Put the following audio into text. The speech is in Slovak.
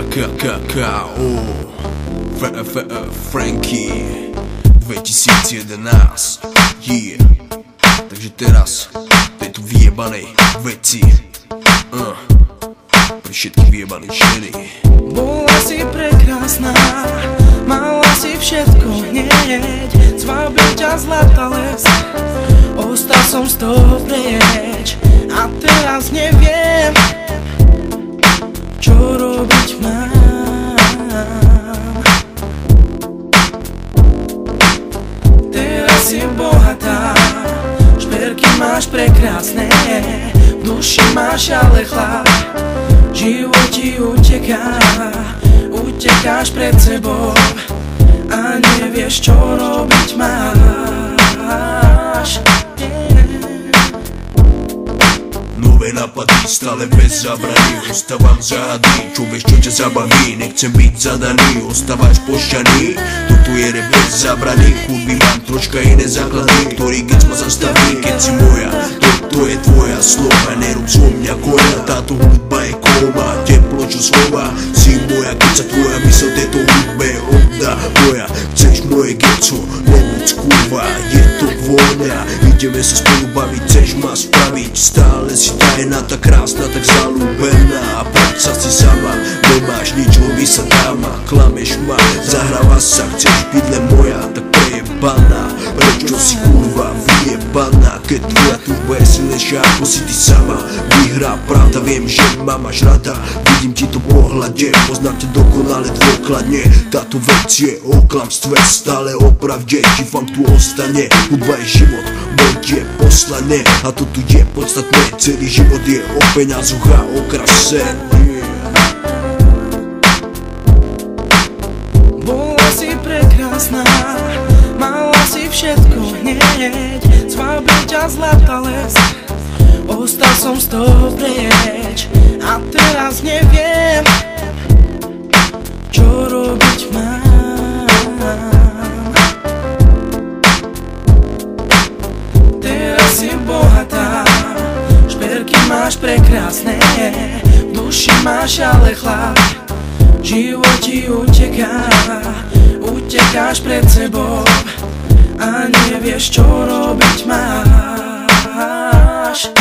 KKKO Franky 2011 yeah. Takže teraz tejto vyjebanej veci pre všetky vyjebané ženy. Bola si prekrásna, mala si všetko hneď, zvábil ťa zlatá les, ostal som z toho preč a teraz neviem, čo robiť mám. Teraz si bohatá, šperky máš prekrásne, v duši máš ale chlad, život ti uteká, utekáš pred sebou a nevieš, čo robiť máš. Nové nápady, stále bez zabraní, ostávam záhadný, čo vieš, čo ťa zabaví, nechcem byť zadaný, ostávaš pošťaný, toto je rap bez zabraní, hudby mám troška iné základy, ktorý keď ma zastaví, keď si moja, toto je tvoja slova, nerob zo mňa koňa, táto hudba je koma, teplo čo slova, si moja, keď sa tvoja mysl tejto hudbe oddá moja, chceš moje geco, nebuď kurva, je to vôňa, ideme sa spolu baviť, chceš ma spraviť, stále si tajná, tak krásna, tak zalúbená, a práca si sama, nemáš nič, hoví sa dáma, klameš ma, zahráva sa, chceš byť len moja, tak prejebaná, prečo si kurva vyjebaná, keď tvoja tužba je silnejšia ako si ty sama, vyhrá pravda, viem, že ma máš rada, vidím ti to pohľade, poznám ťa dokonale dôkladne, táto vec je o klamstve, stále o pravde, ti fakt tu ostane, hudba je život, môj je poslane, a to tu je podstatné, celý život je o peňazoch a o krase. Bola si prekrásna, mala si všetko hneď, zvábil ťa zlatá les, ostal som z toho preč a teraz neviem, čo robiť mám. Teraz si bohatá, šperky máš prekrásne, v duši máš ale chlad, život ti uteká, utekáš pred sebou a nevieš, čo robiť máš.